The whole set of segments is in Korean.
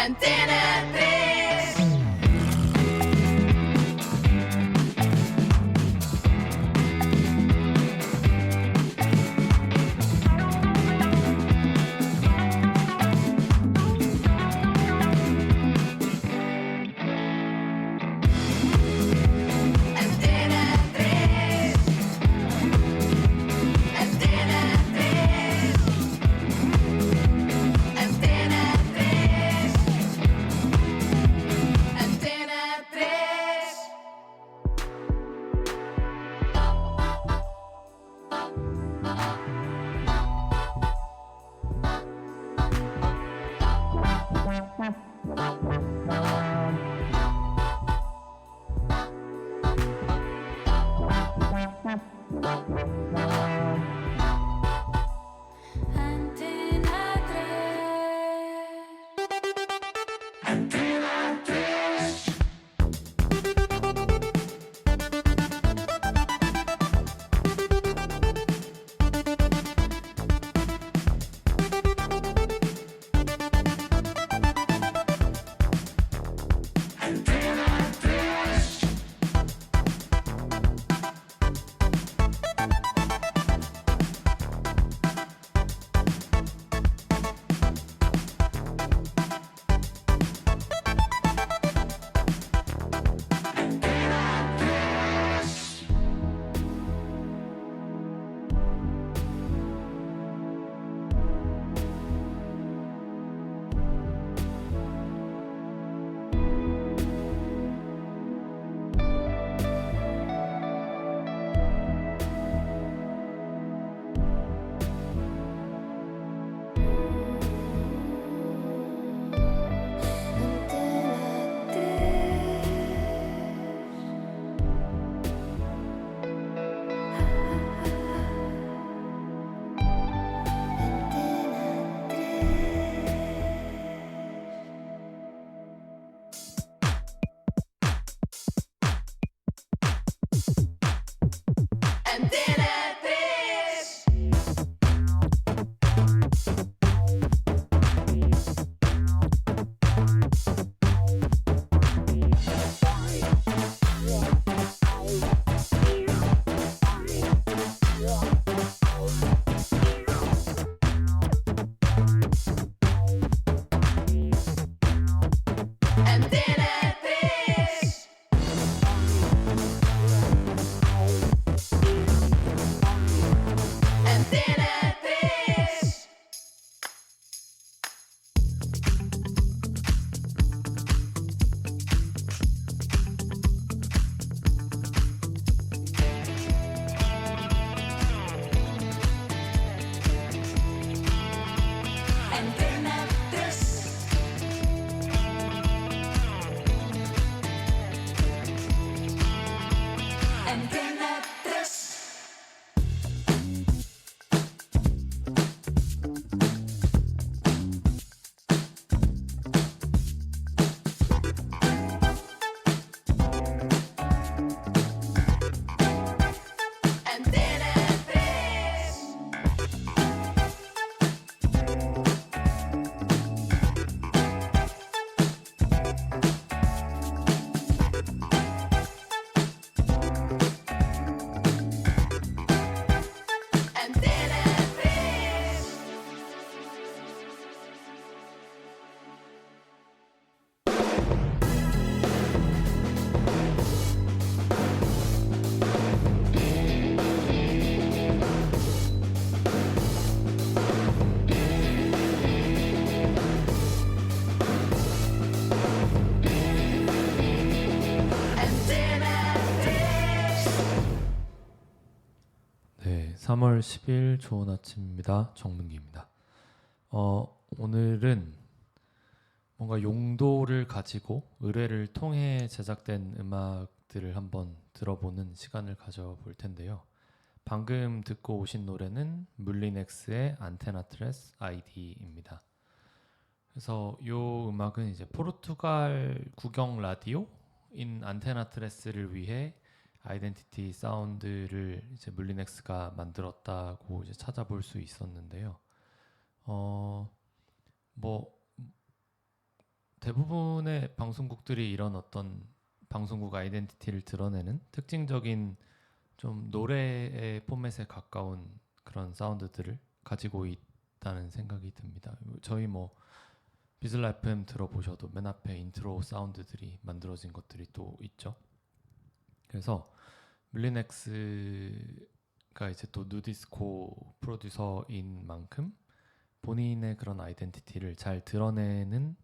Antena 3. 네, 3월 10일 좋은 아침입니다. 정문기입니다. 오늘은 뭔가 용도를 가지고 의뢰를 통해 제작된 음악들을 한번 들어보는 시간을 가져볼 텐데요. 방금 듣고 오신 노래는 물리넥스의 안테나트레스 아이디입니다. 그래서 이 음악은 이제 포르투갈 국영 라디오인 안테나트레스를 위해 아이덴티티 사운드를 이제 물리넥스가 만들었다고 이제 찾아볼 수 있었는데요. 뭐 대부분의 방송국들이 이런 어떤 방송국 아이덴티티를 드러내는 특징적인 좀 노래의 포맷에 가까운 그런 사운드들을 가지고 있다는 생각이 듭니다. 저희 뭐 비즐라 FM 들어보셔도 맨 앞에 인트로 사운드들이 만들어진 것들이 또 있죠. 그래서 밀리넥스가 이제 또 누디스코 프로듀서인 만큼 본인의 그런 아이덴티티를 잘 드러내는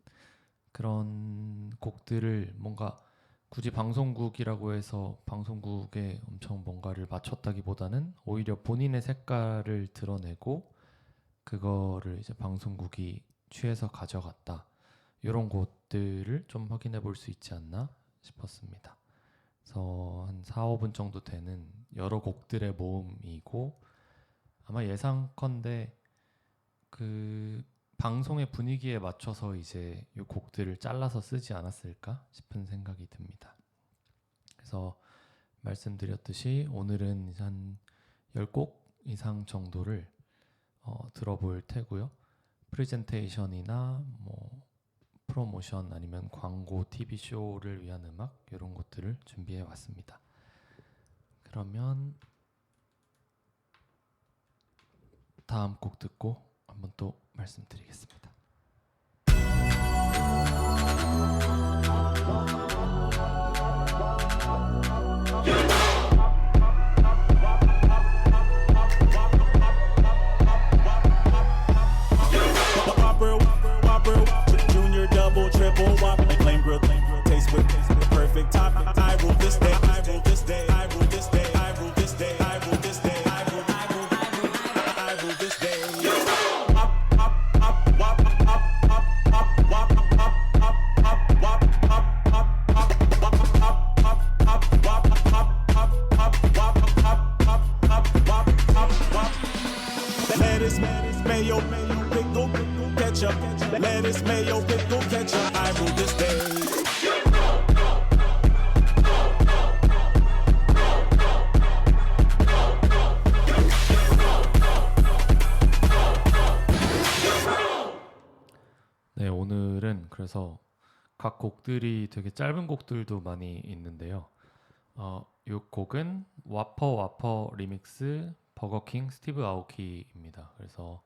그런 곡들을 뭔가 굳이 방송국이라고 해서 방송국에 엄청 뭔가를 맞췄다기보다는 오히려 본인의 색깔을 드러내고 그거를 이제 방송국이 취해서 가져갔다. 이런 것들을 좀 확인해 볼 수 있지 않나 싶었습니다. 그래서 한 4, 5분 정도 되는 여러 곡들의 모음이고 아마 예상컨대 그 방송의 분위기에 맞춰서 이제 이 곡들을 잘라서 쓰지 않았을까 싶은 생각이 듭니다. 그래서 말씀드렸듯이 오늘은 한 10곡 이상 정도를 들어볼 테고요. 프레젠테이션이나 뭐 프로모션 아니면 광고, TV 쇼를 위한 음악 이런 것들을 준비해 왔습니다. 그러면 다음 곡 듣고 한번 또 말씀드리겠습니다. Junior double triple whopper flame grill taste with the perfect topping. I rule this day, I rule this day, I rule this day, I rule this day, I rule this day, I rule this day. Lettuce, mayo, pickle, ketchup. Lettuce, mayo, pickle, ketchup. I rule this day. 네, 오늘은 그래서 각 곡들이 되게 짧은 곡들도 많이 있는데요. 이 곡은 와퍼 리믹스 버거킹 스티브 아오키입니다. 그래서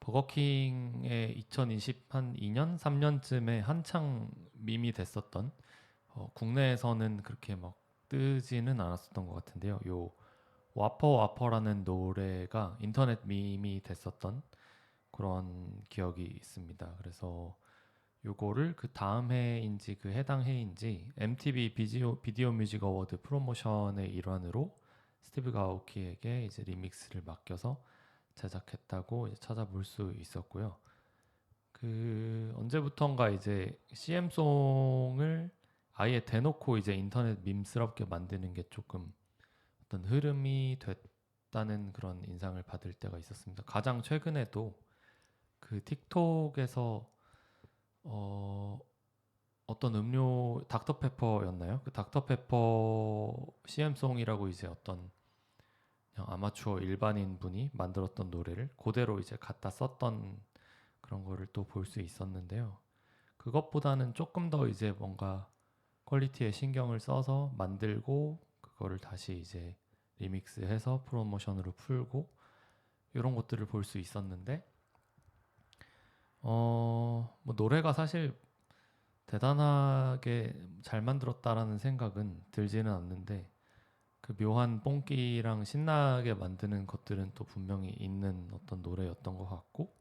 버거킹의 2022년 3년쯤에 한창 밈이 됐었던 국내에서는 그렇게 막 뜨지는 않았었던 것 같은데요. 요 와퍼라는 노래가 인터넷 밈이 됐었던 그런 기억이 있습니다. 그래서 요거를 그 다음 해인지 그 해당 해인지 MTV 비디오 뮤직 어워드 프로모션의 일환으로 스티브 아오키에게 이제 리믹스를 맡겨서 제작했다고 이제 찾아볼 수 있었고요. 그 언제부턴가 이제 CM송을 아예 대놓고 이제 인터넷 밈스럽게 만드는 게 조금 어떤 흐름이 됐다는 그런 인상을 받을 때가 있었습니다. 가장 최근에도 그 틱톡에서 어떤 음료 닥터페퍼였나요? 그 닥터페퍼 CM송이라고 이제 어떤 그냥 아마추어 일반인 분이 만들었던 노래를 그대로 이제 갖다 썼던 그런 거를 또 볼 수 있었는데요. 그것보다는 조금 더 이제 뭔가 퀄리티에 신경을 써서 만들고 그거를 다시 이제 리믹스해서 프로모션으로 풀고 이런 것들을 볼 수 있었는데 뭐 노래가 사실 대단하게 잘 만들었다라는 생각은 들지는 않는데 그 묘한 뽕기랑 신나게 만드는 것들은 또 분명히 있는 어떤 노래였던 것 같고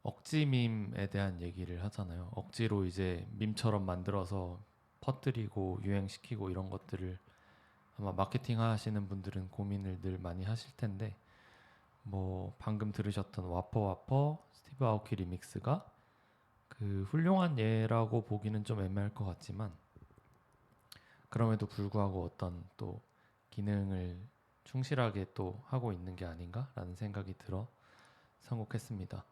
억지 밈에 대한 얘기를 하잖아요. 억지로 이제 밈처럼 만들어서 퍼뜨리고 유행시키고 이런 것들을 아마 마케팅 하시는 분들은 고민을 늘 많이 하실 텐데 뭐 방금 들으셨던 와퍼 스티브 아오키 리믹스가 그 훌륭한 예라고 보기는 좀 애매할 것 같지만 그럼에도 불구하고 어떤 또 기능을 충실하게 또 하고 있는 게 아닌가라는 생각이 들어 선곡했습니다.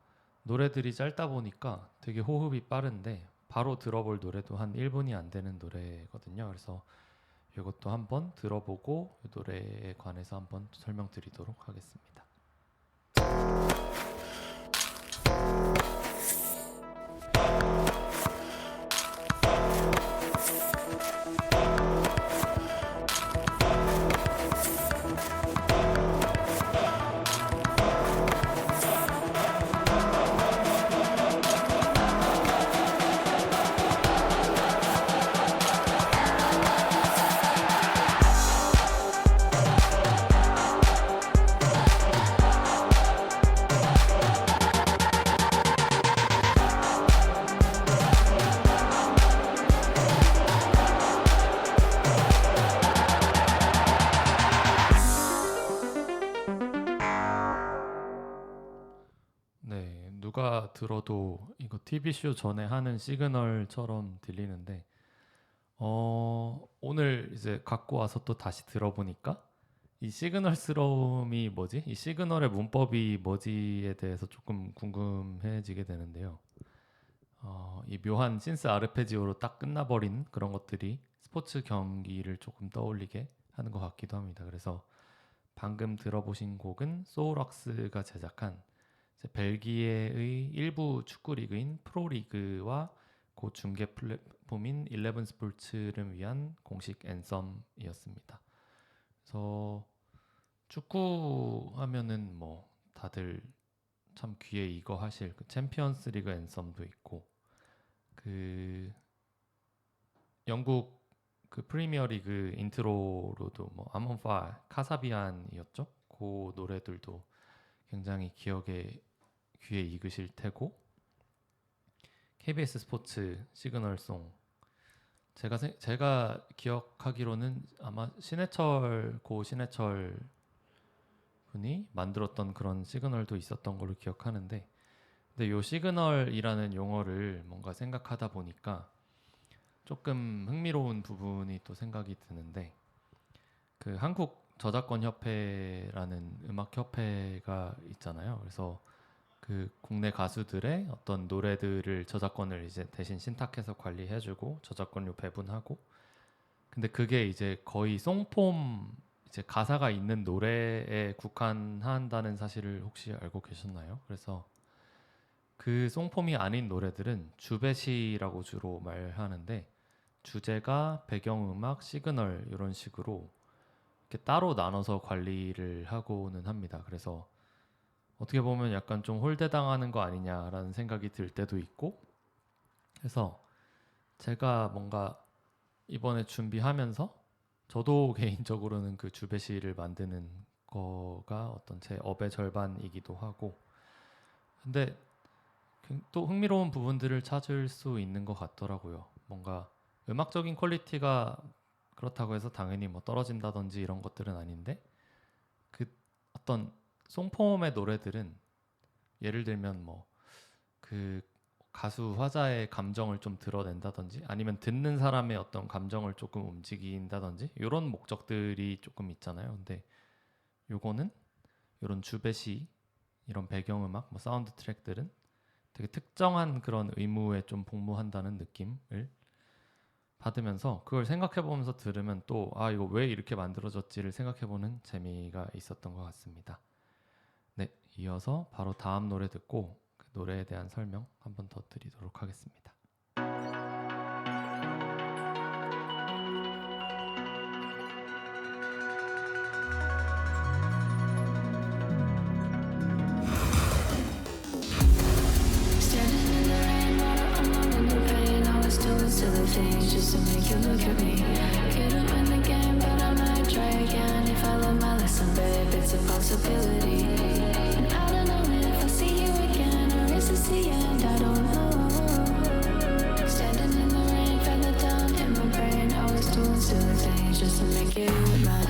노래들이 짧다 보니까 되게 호흡이 빠른데 바로 들어볼 노래도 한 1분이 안 되는 노래거든요. 그래서 이것도 한번 들어보고 이 노래에 관해서 한번 설명드리도록 하겠습니다. 네, 누가 들어도 이거 TV쇼 전에 하는 시그널처럼 들리는데 오늘 이제 갖고 와서 또 다시 들어보니까 이 시그널스러움이 뭐지? 이 시그널의 문법이 뭐지에 대해서 조금 궁금해지게 되는데요. 이 묘한 신스 아르페지오로 딱 끝나버린 그런 것들이 스포츠 경기를 조금 떠올리게 하는 것 같기도 합니다. 그래서 방금 들어보신 곡은 소울웍스가 제작한 이제 벨기에의 일부 축구 리그인 프로리그와 그 중계 플랫폼인 11 스포츠를 위한 공식 앤썸이었습니다. 그래서 축구 하면은 뭐 다들 참 귀에 이거 하실 그 챔피언스 리그 앤썸도 있고 그 영국 그 프리미어 리그 인트로로도 뭐 I'm on fire, 카사비안이었죠. 그 노래들도 굉장히 귀에 익으실 테고 KBS 스포츠 시그널송 제가 기억하기로는 아마 신해철 분이 만들었던 그런 시그널도 있었던 걸로 기억하는데 근데 요 시그널이라는 용어를 뭔가 생각하다 보니까 조금 흥미로운 부분이 또 생각이 드는데 그 한국 저작권 협회라는 음악 협회가 있잖아요. 그래서 그 국내 가수들의 어떤 노래들을 저작권을 이제 대신 신탁해서 관리해주고 저작권료 배분하고 근데 그게 이제 거의 송폼 이제 가사가 있는 노래에 국한한다는 사실을 혹시 알고 계셨나요? 그래서 그 송폼이 아닌 노래들은 주베시라고 주로 말하는데 주제가 배경음악, 시그널 이런 식으로 이렇게 따로 나눠서 관리를 하고는 합니다. 그래서 어떻게 보면 약간 좀 홀대당하는 거 아니냐라는 생각이 들 때도 있고 그래서 제가 뭔가 이번에 준비하면서 저도 개인적으로는 그 주베시를 만드는 거가 어떤 제 업의 절반이기도 하고 근데 또 흥미로운 부분들을 찾을 수 있는 것 같더라고요. 뭔가 음악적인 퀄리티가 그렇다고 해서 당연히 뭐 떨어진다든지 이런 것들은 아닌데 그 어떤 송폼의 노래들은 예를 들면 뭐 그 가수 화자의 감정을 좀 드러낸다든지 아니면 듣는 사람의 어떤 감정을 조금 움직인다든지 이런 목적들이 조금 있잖아요. 근데 요거는 이런 주베시 이런 배경음악 뭐 사운드 트랙들은 되게 특정한 그런 의무에 좀 복무한다는 느낌을 받으면서 그걸 생각해보면서 들으면 또 아 이거 왜 이렇게 만들어졌지를 생각해보는 재미가 있었던 것 같습니다. 네, 이어서 바로 다음 노래 듣고 그 노래에 대한 설명 한 번 더 드리도록 하겠습니다. Standing in the rain, water alone in the pain. I was doing silly things just to make you look at me. Couldn't win the game, but I might try again. If I learn my lesson, babe, it's a possibility. And I don't know if I'll see you again, or is this the end? I don't know. Standing in the rain, feather down in my brain. I was doing silly things just to make you mad.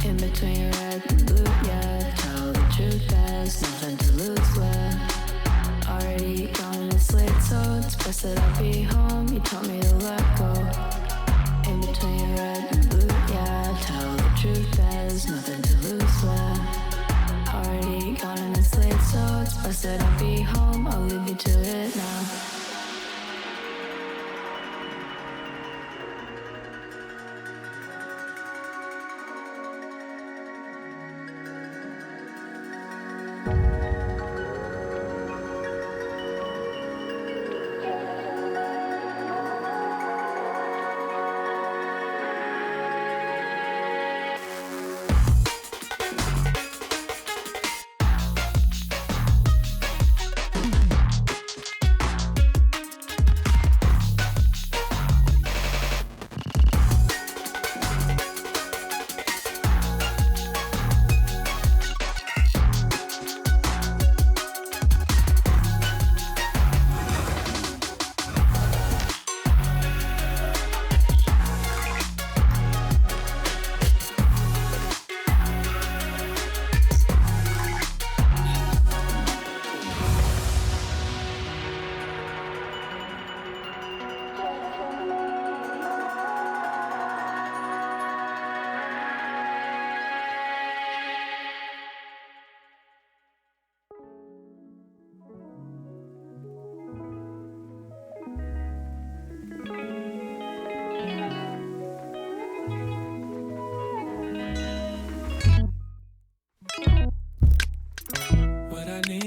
In between red and blue, yeah. Tell the truth, there's nothing to lose left. Already gone and slate, so it's best that I be home. You told me to let go. In between red and blue, yeah. Tell the truth, there's nothing to lose left. Already gone and slate, so it's best that I be home. I'll leave you to it now.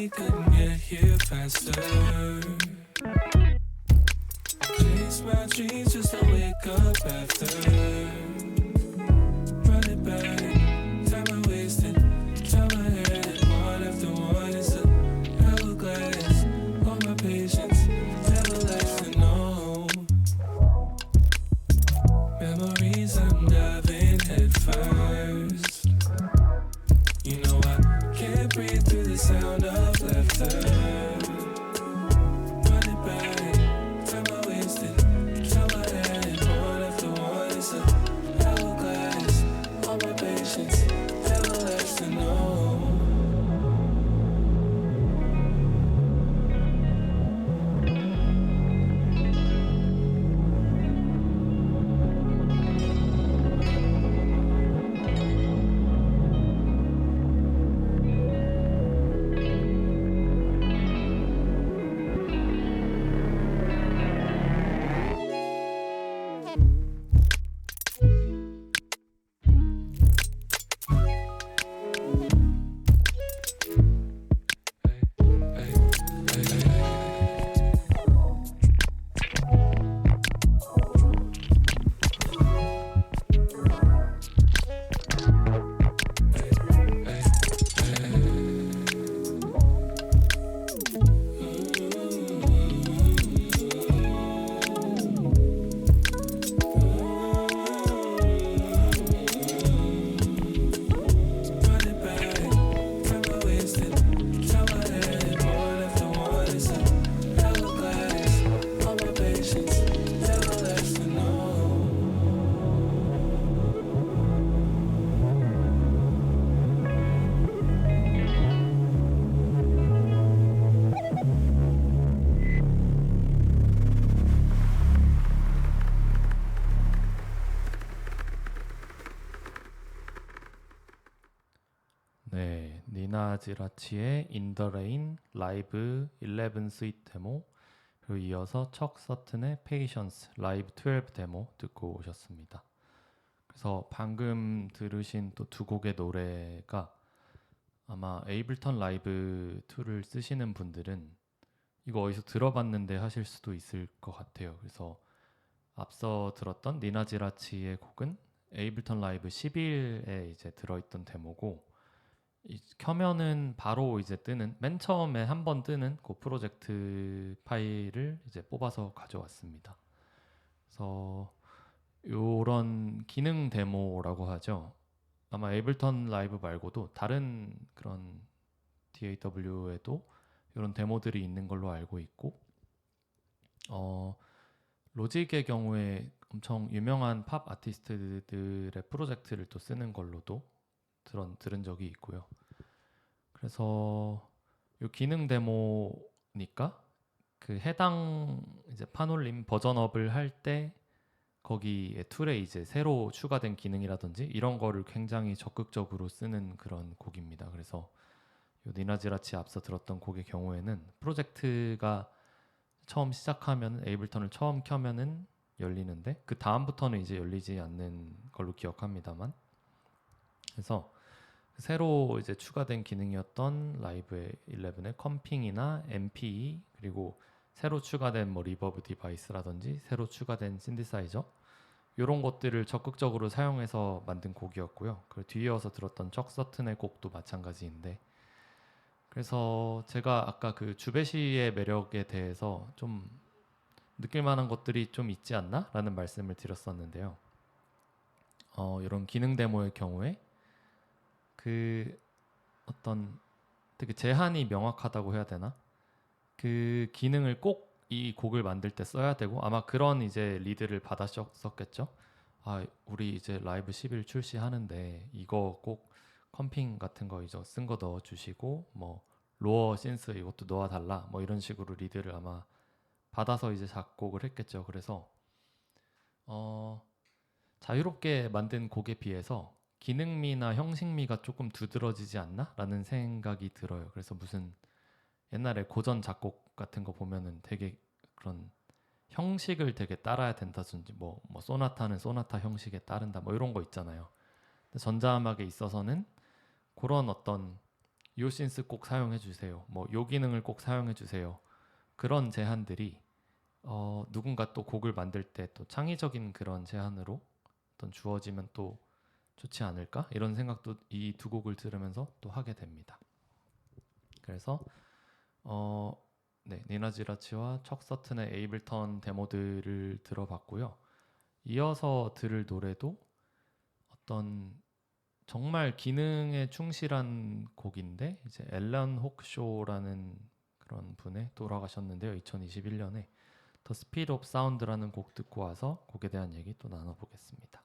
we couldn't get here faster. Chase my dreams just to wake up after. Run it back, time I wasted, time I had. One after one is a hourglass. All my patience, never lasting, no. Memories I'm diving head first. You know I can't breathe through the sound of laughter. Run it back, time I wasted, time I had. One after one is a hourglass. All my patience, everlasting, no. 네, 니나 지라치의 In the Rain 라이브 11 스윗 데모, 그리고 이어서 척 서튼의 Patience 라이브 12 데모 듣고 오셨습니다. 그래서 방금 들으신 또 두 곡의 노래가 아마 에이블턴 라이브 2를 쓰시는 분들은 이거 어디서 들어봤는데 하실 수도 있을 것 같아요. 그래서 앞서 들었던 니나 지라치의 곡은 에이블턴 라이브 11에 이제 들어있던 데모고, 켜면은 바로 이제 뜨는, 맨 처음에 한번 뜨는 그 프로젝트 파일을 이제 뽑아서 가져왔습니다. 그래서 요런 기능 데모라고 하죠. 아마 에이블턴 라이브 말고도 다른 그런 DAW에도 이런 데모들이 있는 걸로 알고 있고, 로직의 경우에 엄청 유명한 팝 아티스트들의 프로젝트를 또 쓰는 걸로도 들은 적이 있고요. 그래서 이 기능 데모니까 그 해당 이제 판올림 버전업을 할 때 거기에 툴에 이제 새로 추가된 기능이라든지 이런 거를 굉장히 적극적으로 쓰는 그런 곡입니다. 그래서 이 니나지라치 앞서 들었던 곡의 경우에는 프로젝트가 처음 시작하면 에이블턴을 처음 켜면은 열리는데 그 다음부터는 이제 열리지 않는 걸로 기억합니다만, 그래서 새로 이제 추가된 기능이었던 라이브 11의 컴핑이나 MPE, 그리고 새로 추가된 뭐 리버브 디바이스라든지 새로 추가된 신디사이저, 이런 것들을 적극적으로 사용해서 만든 곡이었고요. 그 뒤이어서 들었던 척 서튼의 곡도 마찬가지인데, 그래서 제가 아까 그 주베시의 매력에 대해서 좀 느낄 만한 것들이 좀 있지 않나? 라는 말씀을 드렸었는데요. 이런 기능 데모의 경우에 그 어떤 되게 제한이 명확하다고 해야 되나? 그 기능을 꼭 이 곡을 만들 때 써야 되고, 아마 그런 이제 리드를 받았었겠죠. 아, 우리 이제 라이브 11 출시하는데 이거 꼭 컴핑 같은 거 이제 쓴 거 넣어 주시고, 뭐 로어 신스 이것도 넣어 달라, 뭐 이런 식으로 리드를 아마 받아서 이제 작곡을 했겠죠. 그래서 자유롭게 만든 곡에 비해서 기능미나 형식미가 조금 두드러지지 않나? 라는 생각이 들어요. 그래서 무슨 옛날에 고전 작곡 같은 거 보면은 되게 그런 형식을 되게 따라야 된다든지, 뭐 소나타는 소나타 형식에 따른다, 뭐 이런 거 있잖아요. 근데 전자음악에 있어서는 그런 어떤 요 신스 꼭 사용해 주세요. 뭐 요 기능을 꼭 사용해 주세요. 그런 제한들이 누군가 또 곡을 만들 때 또 창의적인 그런 제한으로 어떤 주어지면 또 좋지 않을까? 이런 생각도 이 두 곡을 들으면서 또 하게 됩니다. 그래서 네, 니나 지라치와 척 서튼의 에이블턴 데모들을 들어봤고요. 이어서 들을 노래도 어떤 정말 기능에 충실한 곡인데 이제 앨런 혹쇼라는 그런 분의 돌아가셨는데요. 2021년에 더 스피드 오브 사운드라는 곡 듣고 와서 곡에 대한 얘기 또 나눠보겠습니다.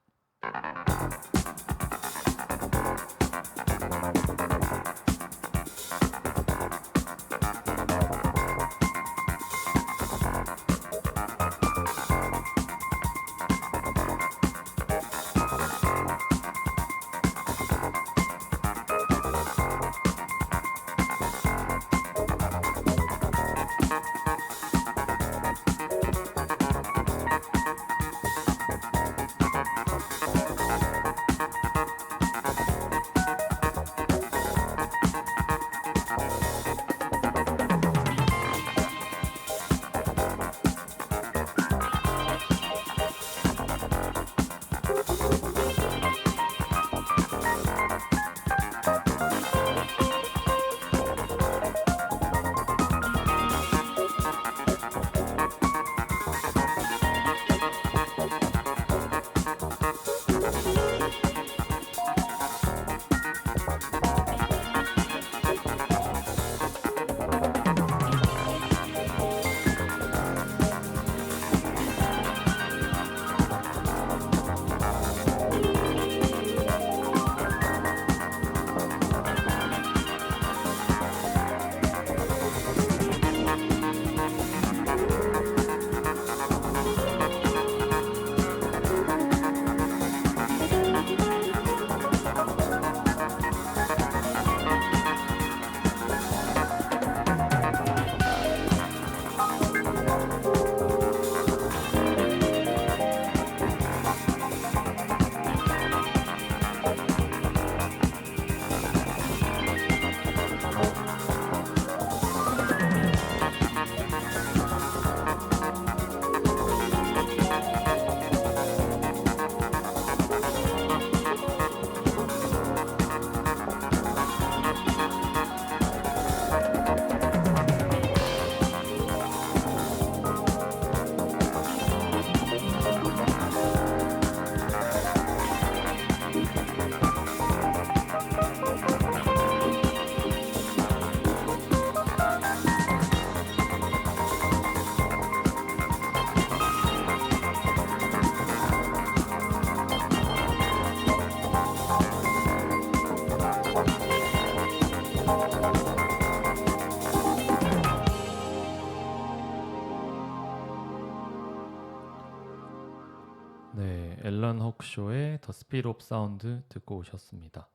네, 앨런 혹쇼의 더 스피드 오브 사운드 듣고 오셨습니다.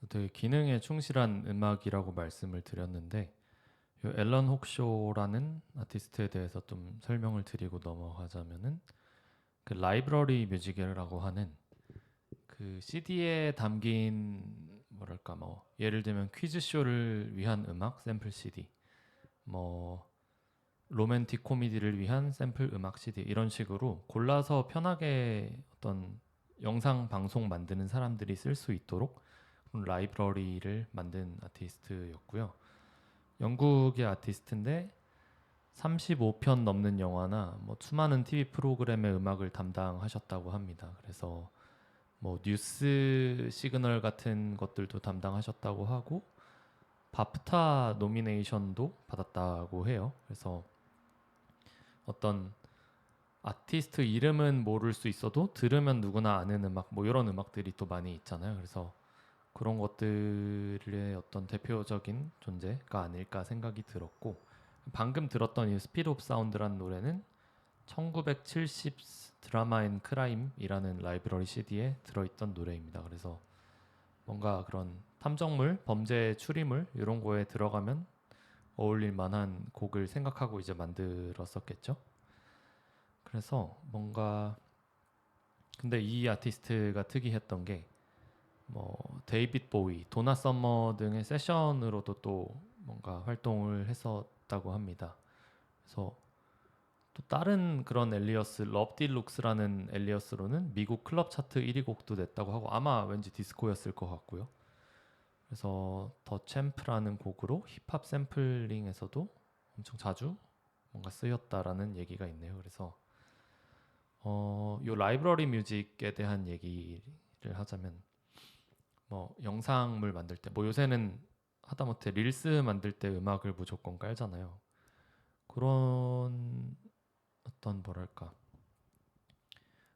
되게 기능에 충실한 음악이라고 말씀을 드렸는데 이 앨런 혹쇼라는 아티스트에 대해서 좀 설명을 드리고 넘어가자면은 그 라이브러리 뮤직이라고 하는 그 CD에 담긴 뭐랄까 뭐 예를 들면 퀴즈쇼를 위한 음악 샘플 CD, 뭐 로맨틱 코미디를 위한 샘플 음악 CD 이런 식으로 골라서 편하게 어떤 영상 방송 만드는 사람들이 쓸 수 있도록 그런 라이브러리를 만든 아티스트였고요. 영국의 아티스트인데 35편 넘는 영화나 뭐 수많은 TV 프로그램의 음악을 담당하셨다고 합니다. 그래서 뭐 뉴스 시그널 같은 것들도 담당하셨다고 하고 바프타 노미네이션도 받았다고 해요. 그래서 어떤 아티스트 이름은 모를 수 있어도 들으면 누구나 아는 음악 뭐 이런 음악들이 또 많이 있잖아요. 그래서 그런 것들의 어떤 대표적인 존재가 아닐까 생각이 들었고 방금 들었던 이 스피드 오브 사운드라는 노래는 1970 드라마 앤 크라임이라는 라이브러리 CD에 들어있던 노래입니다. 그래서 뭔가 그런 탐정물, 범죄 추리물 이런 거에 들어가면 어울릴 만한 곡을 생각하고 이제 만들었었겠죠. 그래서 뭔가 근데 이 아티스트가 특이했던 게 뭐 데이빗 보이, 도나 서머 등의 세션으로도 또 뭔가 활동을 했었다고 합니다. 그래서 또 다른 그런 엘리어스, 럽딜룩스라는 엘리어스로는 미국 클럽 차트 1위 곡도 냈다고 하고 아마 왠지 디스코였을 것 같고요. 그래서 더 챔프라는 곡으로 힙합 샘플링에서도 엄청 자주 뭔가 쓰였다라는 얘기가 있네요. 그래서 요 라이브러리 뮤직에 대한 얘기를 하자면 뭐 영상물 만들 때 뭐 요새는 하다못해 릴스 만들 때 음악을 무조건 깔잖아요. 그런 어떤 뭐랄까.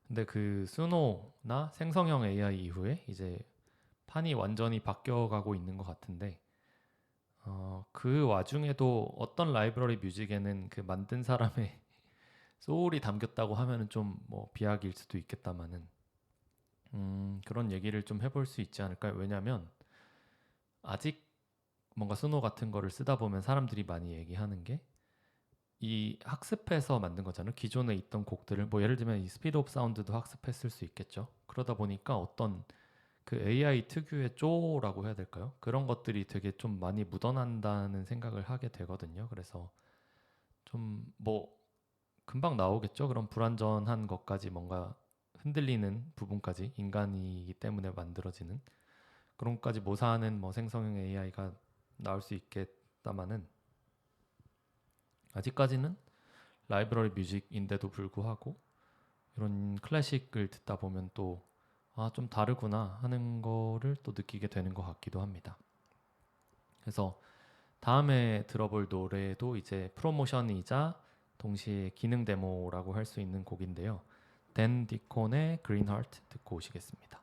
근데 그 수노나 생성형 AI 이후에 이제 판이 완전히 바뀌어가고 있는 것 같은데 그 와중에도 어떤 라이브러리 뮤직에는 그 만든 사람의 소울이 담겼다고 하면은 좀 뭐 비약일 수도 있겠다마는 그런 얘기를 좀 해볼 수 있지 않을까요? 왜냐하면 아직 뭔가 수노 같은 거를 쓰다 보면 사람들이 많이 얘기하는 게 이 학습해서 만든 거잖아요. 기존에 있던 곡들을 뭐 예를 들면 이 스피드 오브 사운드도 학습했을 수 있겠죠. 그러다 보니까 어떤 그 AI 특유의 쪼라고 해야 될까요? 그런 것들이 되게 좀 많이 묻어난다는 생각을 하게 되거든요. 그래서 좀 뭐 금방 나오겠죠. 그런 불완전한 것까지 뭔가 흔들리는 부분까지 인간이기 때문에 만들어지는 그런 것까지 모사하는 뭐 생성형 AI가 나올 수 있겠다마는 아직까지는 라이브러리 뮤직인데도 불구하고 이런 클래식을 듣다 보면 또 좀 다르구나 하는 거를 또 느끼게 되는 것 같기도 합니다. 그래서 다음에 들어볼 노래도 이제 프로모션이자 동시에 기능 데모라고 할 수 있는 곡인데요. 댄 디콘의 그린 하트 듣고 오시겠습니다.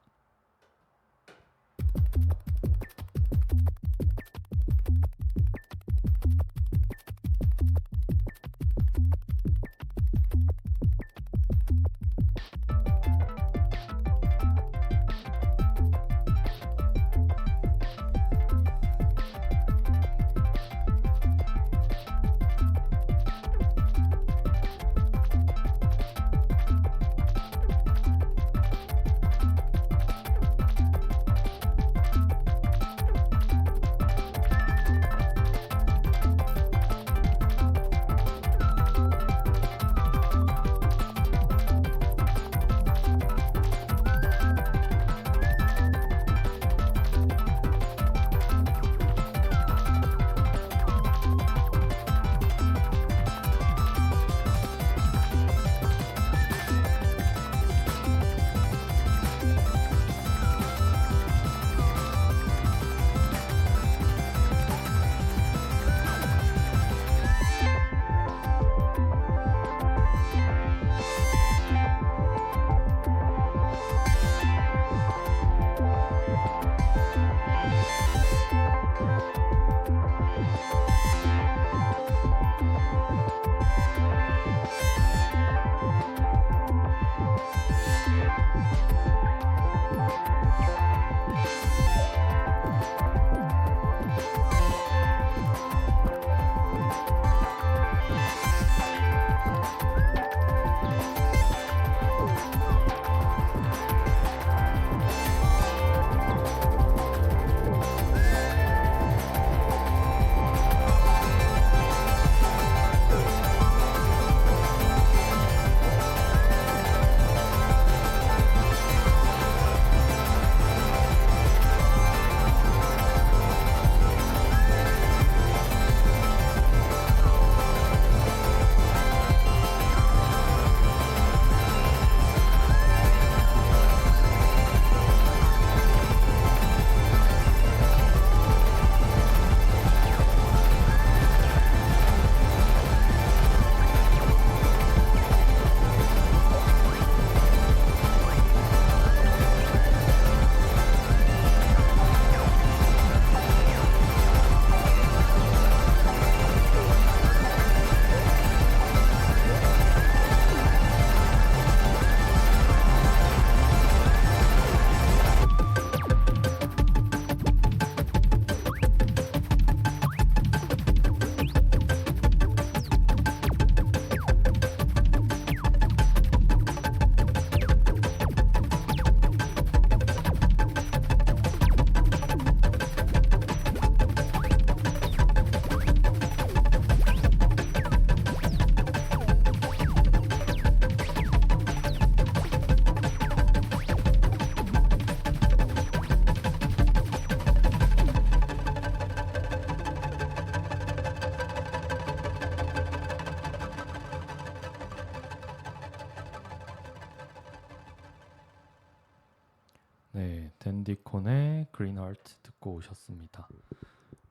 네, 댄디콘의 그린 하트 듣고 오셨습니다.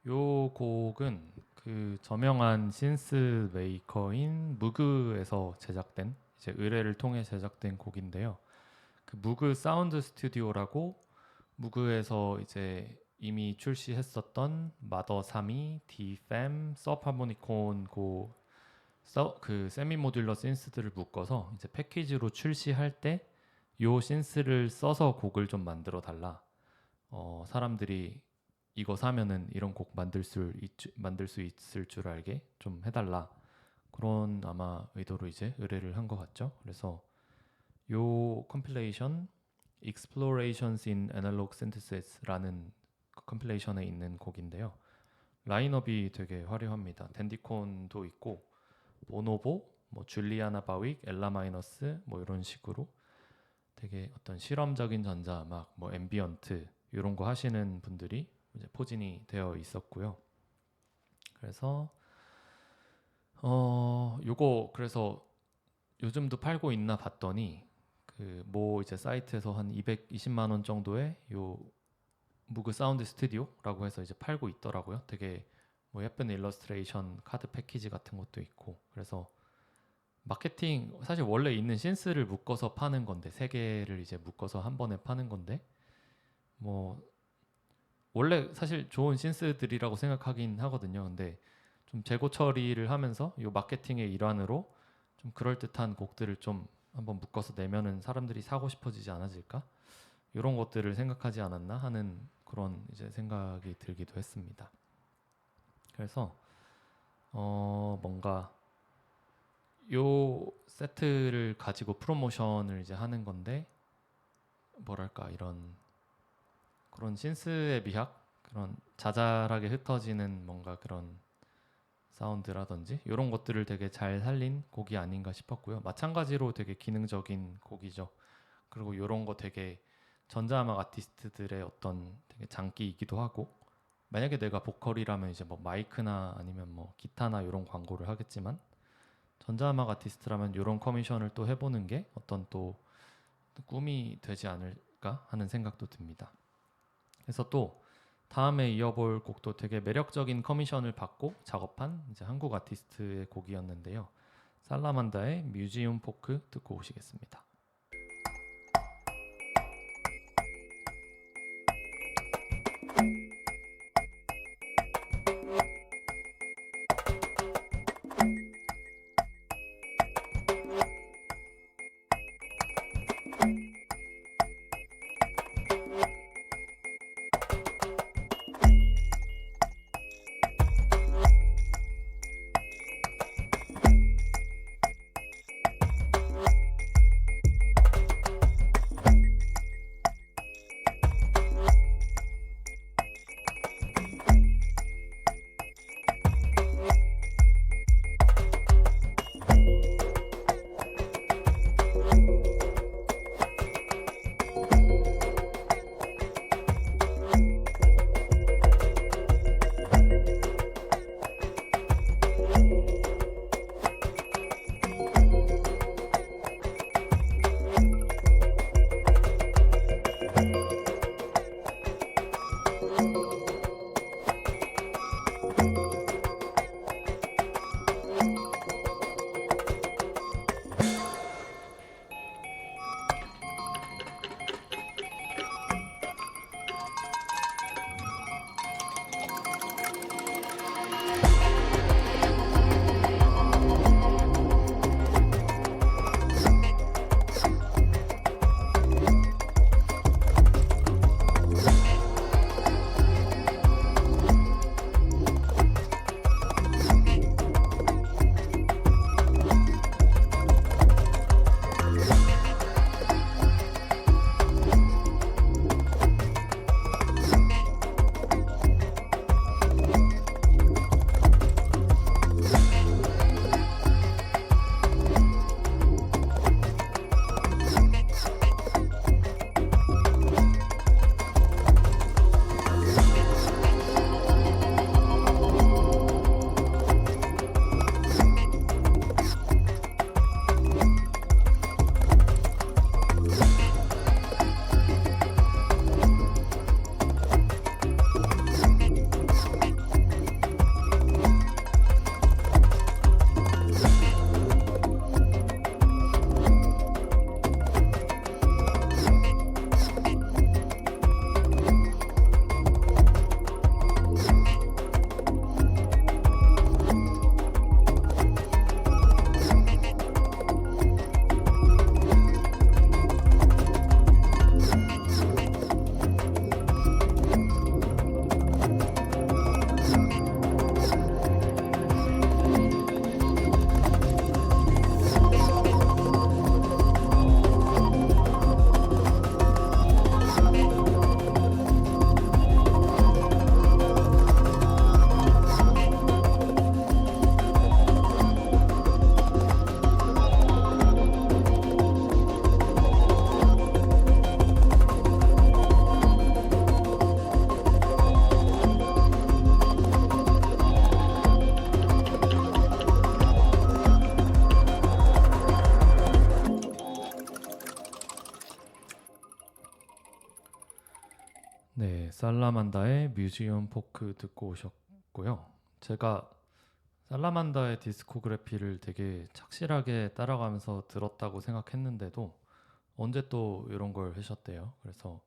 요 곡은 그 저명한 신스 메이커인 무그에서 제작된 이제 의뢰를 통해 제작된 곡인데요. 그 무그 사운드 스튜디오라고 무그에서 이제 이미 출시했었던 마더 3이, 디팸, 서브하모니콘 그 세미 모듈러 신스들을 묶어서 이제 패키지로 출시할 때 요 신스를 써서 곡을 좀 만들어 달라. 사람들이 이거 사면은 이런 곡 만들 수 있을 줄 알게 좀 해달라. 그런 아마 의도로 이제 의뢰를 한 것 같죠. 그래서 요 컴필레이션 Explorations in Analog Synthesis라는 그 컴필레이션에 있는 곡인데요. 라인업이 되게 화려합니다. 댄디콘도 있고 보노보, 뭐 줄리아나 바윅, 엘라 마이너스 뭐 이런 식으로 되게 어떤 실험적인 전자음악, 뭐 앰비언트 이런 거 하시는 분들이 이제 포진이 되어 있었고요. 그래서 요거 그래서 요즘도 팔고 있나 봤더니 그 뭐 이제 사이트에서 한 220만 원 정도에 요 무그 사운드 스튜디오라고 해서 이제 팔고 있더라고요. 되게 뭐 예쁜 일러스트레이션 카드 패키지 같은 것도 있고. 그래서 마케팅 사실 원래 있는 신스를 묶어서 파는 건데 세 개를 이제 묶어서 한 번에 파는 건데 뭐 원래 사실 좋은 신스들이라고 생각하긴 하거든요. 근데 좀 재고 처리를 하면서 이 마케팅의 일환으로 좀 그럴듯한 곡들을 좀 한번 묶어서 내면은 사람들이 사고 싶어지지 않아질까? 이런 것들을 생각하지 않았나 하는 그런 이제 생각이 들기도 했습니다. 그래서 뭔가 요 세트를 가지고 프로모션을 이제 하는 건데 뭐랄까 이런 그런 신스의 미학, 그런 자잘하게 흩어지는 뭔가 그런 사운드라든지 이런 것들을 되게 잘 살린 곡이 아닌가 싶었고요. 마찬가지로 되게 기능적인 곡이죠. 그리고 이런 거 되게 전자음악 아티스트들의 어떤 되게 장기이기도 하고, 만약에 내가 보컬이라면 이제 뭐 마이크나 아니면 뭐 기타나 이런 광고를 하겠지만 전자음악 아티스트라면 이런 커미션을 또 해보는 게 어떤 또 꿈이 되지 않을까 하는 생각도 듭니다. 그래서 또 다음에 이어볼 곡도 되게 매력적인 커미션을 받고 작업한 이제 한국 아티스트의 곡이었는데요. 살라만다의 뮤지엄 포크 듣고 오시겠습니다. 살라만다의 뮤지엄 포크 듣고 오셨고요. 제가 살라만다의 디스코그래피를 되게 착실하게 따라가면서 들었다고 생각했는데도 언제 또 이런 걸 하셨대요. 그래서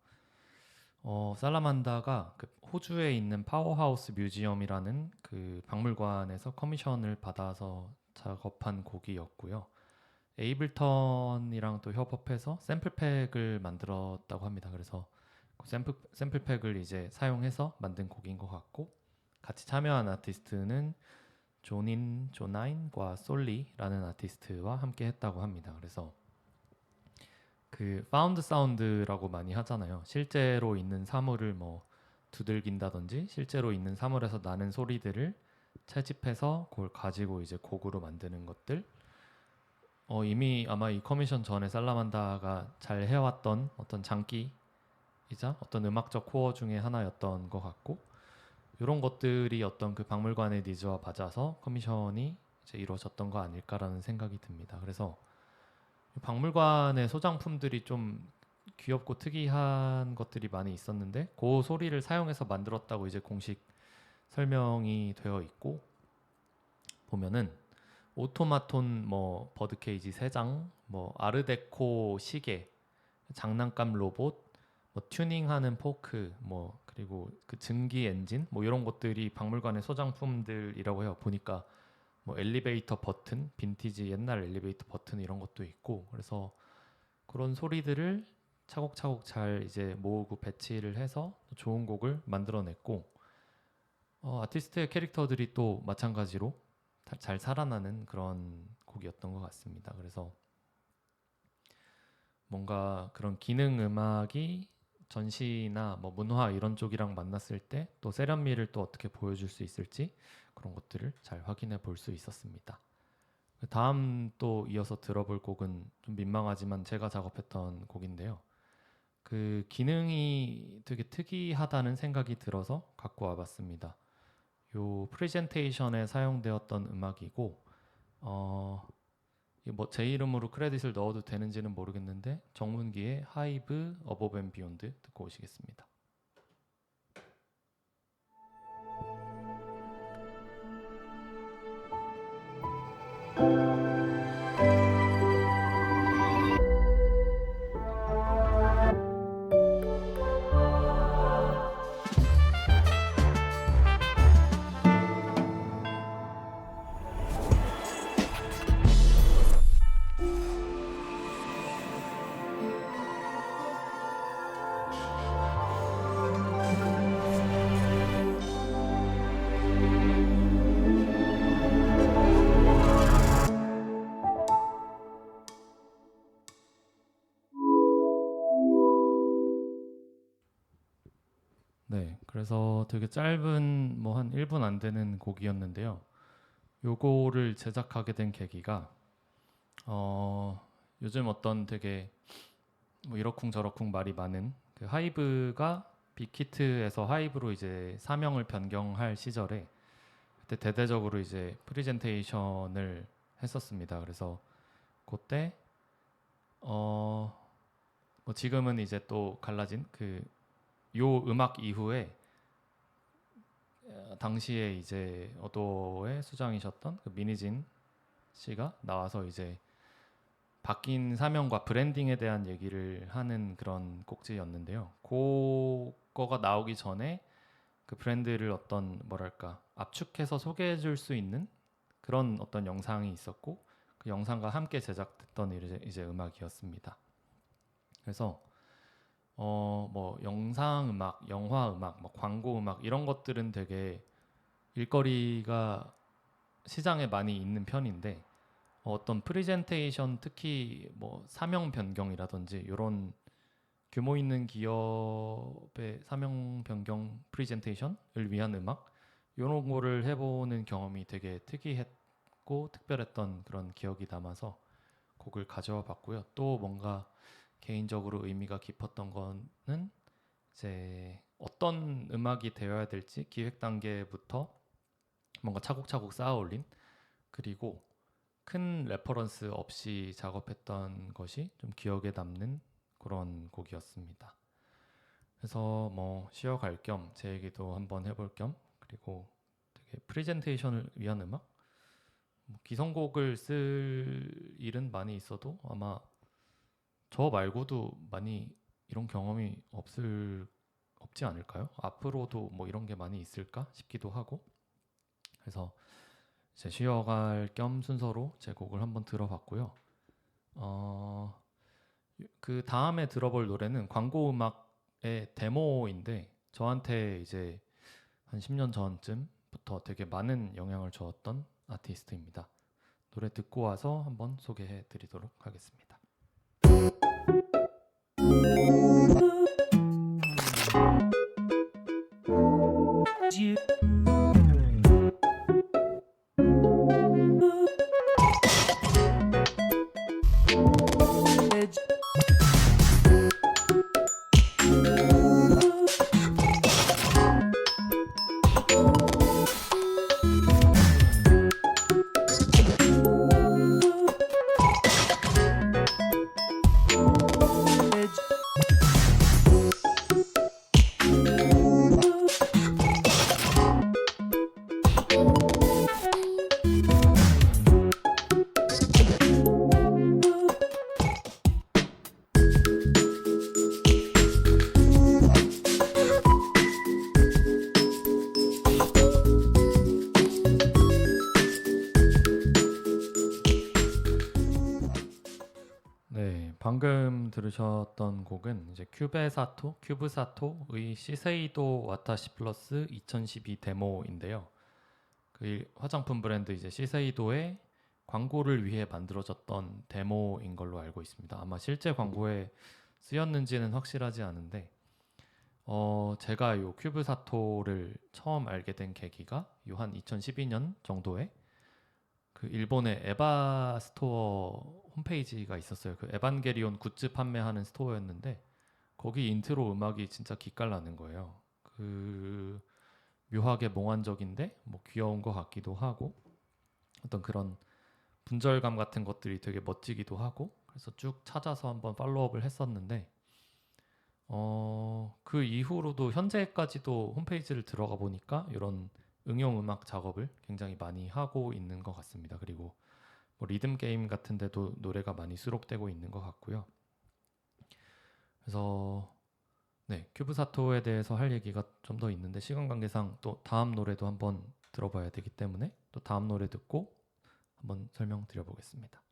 살라만다가 그 호주에 있는 파워하우스 뮤지엄이라는 그 박물관에서 커미션을 받아서 작업한 곡이었고요. 에이블턴이랑 또 협업해서 샘플팩을 만들었다고 합니다. 그래서 그 샘플팩을 이제 사용해서 만든 곡인 것 같고, 같이 참여한 아티스트는 조나인과 솔리라는 아티스트와 함께 했다고 합니다. 그래서 그 파운드 사운드라고 많이 하잖아요. 실제로 있는 사물을 뭐 두들긴다든지 실제로 있는 사물에서 나는 소리들을 채집해서 그걸 가지고 이제 곡으로 만드는 것들. 이미 아마 이 커미션 전에 살라만다가 잘 해왔던 어떤 장기이자 어떤 음악적 코어 중에 하나였던 것 같고, 이런 것들이 어떤 그 박물관의 니즈와 맞아서 커미션이 이제 이루어졌던 거 아닐까라는 생각이 듭니다. 그래서 박물관의 소장품들이 좀 귀엽고 특이한 것들이 많이 있었는데 그 소리를 사용해서 만들었다고 이제 공식 설명이 되어 있고, 보면은 오토마톤 뭐 버드케이지 3장, 뭐 아르데코 시계, 장난감 로봇, 뭐 튜닝하는 포크, 뭐 그리고 그 증기 엔진, 뭐 이런 것들이 박물관의 소장품들이라고 해요. 보니까 뭐 엘리베이터 버튼, 빈티지 옛날 엘리베이터 버튼 이런 것도 있고, 그래서 그런 소리들을 차곡차곡 잘 이제 모으고 배치를 해서 좋은 곡을 만들어냈고, 아티스트의 캐릭터들이 또 마찬가지로 잘 살아나는 그런 곡이었던 것 같습니다. 그래서 뭔가 그런 기능 음악이 전시나 뭐 문화 이런 쪽이랑 만났을 때 또 세련미를 또 어떻게 보여줄 수 있을지 그런 것들을 잘 확인해 볼 수 있었습니다. 다음 또 이어서 들어볼 곡은 좀 민망하지만 제가 작업했던 곡인데요. 그 기능이 되게 특이하다는 생각이 들어서 갖고 와봤습니다. 요 프레젠테이션에 사용되었던 음악이고, 뭐 제 이름으로 크레딧을 넣어도 되는지는 모르겠는데 정문기의 하이브 어보브 앤 비욘드 듣고 오시겠습니다. 네, 그래서 되게 짧은 뭐 한 1분 안 되는 곡이었는데요. 요거를 제작하게 된 계기가 요즘 어떤 되게 뭐 이러쿵저러쿵 말이 많은 그 하이브가 빅히트에서 하이브로 이제 사명을 변경할 시절에 그때 대대적으로 이제 프레젠테이션을 했었습니다. 그래서 그때 뭐 지금은 이제 또 갈라진 그 요 음악 이후에 당시에 이제 어도의 수장이셨던 그 미니진 씨가 나와서 이제 바뀐 사명과 브랜딩에 대한 얘기를 하는 그런 꼭지였는데요. 그거가 나오기 전에 그 브랜드를 어떤 뭐랄까 압축해서 소개해줄 수 있는 그런 어떤 영상이 있었고, 그 영상과 함께 제작됐던 이제 음악이었습니다. 그래서 뭐 영상 음악, 영화 음악, 뭐 광고 음악 이런 것들은 되게 일거리가 시장에 많이 있는 편인데, 어떤 프레젠테이션 특히 뭐 사명 변경이라든지 이런 규모 있는 기업의 사명 변경 프레젠테이션을 위한 음악 이런 거를 해보는 경험이 되게 특이했고 특별했던 그런 기억이 남아서 곡을 가져와 봤고요. 또 뭔가 개인적으로 의미가 깊었던 거는 이제 어떤 음악이 되어야 될지 기획 단계부터 뭔가 차곡차곡 쌓아 올린, 그리고 큰 레퍼런스 없이 작업했던 것이 좀 기억에 남는 그런 곡이었습니다. 그래서 뭐 쉬어갈 겸 제 얘기도 한번 해볼 겸 그리고 되게 프레젠테이션을 위한 음악 뭐 기성곡을 쓸 일은 많이 있어도 아마 저 말고도 많이 이런 경험이 없지 않을까요? 앞으로도 뭐 이런 게 많이 있을까 싶기도 하고 그래서 이제 쉬어갈 겸 순서로 제 곡을 한번 들어봤고요. 그 다음에 들어볼 노래는 광고 음악의 데모인데 저한테 이제 한 10년 전쯤부터 되게 많은 영향을 주었던 아티스트입니다. 노래 듣고 와서 한번 소개해 드리도록 하겠습니다. 네, 방금 들으셨던 곡은 이제 큐브사토의 시세이도 와타시 플러스 2012 데모인데요. 그 화장품 브랜드 이제 시세이도의 광고를 위해 만들어졌던 데모인 걸로 알고 있습니다. 아마 실제 광고에 쓰였는지는 확실하지 않은데 제가 요 큐브사토를 처음 알게 된 계기가 요 한 2012년 정도에 그 일본의 에바 스토어 홈페이지가 있었어요. 그 에반게리온 굿즈 판매하는 스토어였는데 거기 인트로 음악이 진짜 기깔나는 거예요. 그 묘하게 몽환적인데 뭐 귀여운 것 같기도 하고 어떤 그런 분절감 같은 것들이 되게 멋지기도 하고 그래서 쭉 찾아서 한번 팔로우업을 했었는데 그 이후로도 현재까지도 홈페이지를 들어가 보니까 이런 응용 음악 작업을 굉장히 많이 하고 있는 것 같습니다. 그리고 뭐 리듬 게임 같은 데도 노래가 많이 수록되고 있는 것 같고요. 그래서 네, 큐브사토에 대해서 할 얘기가 좀 더 있는데 시간 관계상 또 다음 노래도 한번 들어봐야 되기 때문에 또 다음 노래 듣고 한번 설명드려 보겠습니다.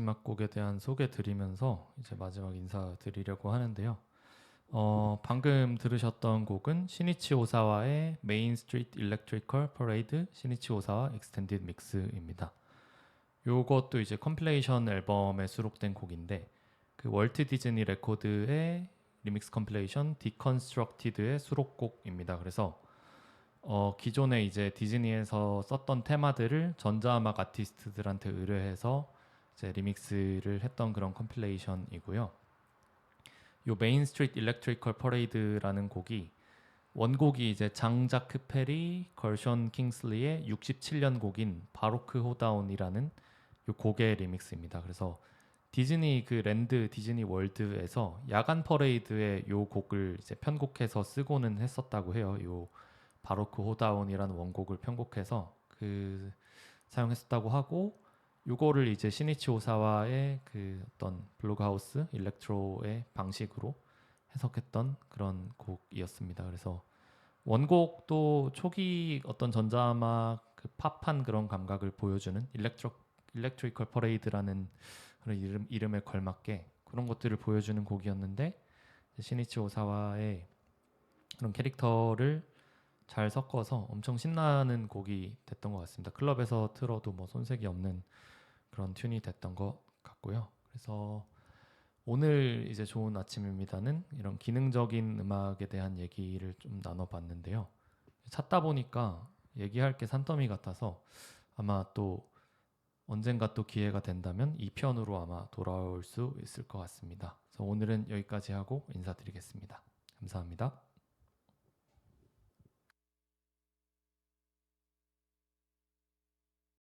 마지막 곡에 대한 소개 드리면서 이제 마지막 인사 드리려고 하는데요. 방금 들으셨던 곡은 시니치 오사와의 메인 스트리트 일렉트리컬 퍼레이드 시니치 오사와 익스텐디드 믹스입니다. 요것도 이제 컴필레이션 앨범에 수록된 곡인데 그 월트 디즈니 레코드의 리믹스 컴필레이션 디컨스트럭티드의 수록곡입니다. 그래서 기존에 이제 디즈니에서 썼던 테마들을 전자음악 아티스트들한테 의뢰해서 이제 리믹스를 했던 그런 컴필레이션이고요. 요 메인 스트리트 일렉트리컬 퍼레이드라는 곡이 원곡이 이제 장 자크 페리, 걸션 킹슬리의 67년 곡인 바로크 호다운이라는 요 곡의 리믹스입니다. 그래서 디즈니 그 랜드 디즈니 월드에서 야간 퍼레이드에 요 곡을 이제 편곡해서 쓰고는 했었다고 해요. 요 바로크 호다운이라는 원곡을 편곡해서 그 사용했었다고 하고 요거를 이제 시니치 오사와의 그 어떤 블록하우스 일렉트로의 방식으로 해석했던 그런 곡이었습니다. 그래서 원곡도 초기 어떤 전자음악 그 팝한 그런 감각을 보여주는 일렉트리컬 퍼레이드라는 그런 이름에 걸맞게 그런 것들을 보여주는 곡이었는데 시니치 오사와의 그런 캐릭터를 잘 섞어서 엄청 신나는 곡이 됐던 것 같습니다. 클럽에서 틀어도 뭐 손색이 없는 그런 튠이 됐던 것 같고요. 그래서 오늘 이제 좋은 아침입니다는 이런 기능적인 음악에 대한 얘기를 좀 나눠봤는데요. 찾다 보니까 얘기할 게 산더미 같아서 아마 또 언젠가 또 기회가 된다면 2편으로 아마 돌아올 수 있을 것 같습니다. 그래서 오늘은 여기까지 하고 인사드리겠습니다. 감사합니다.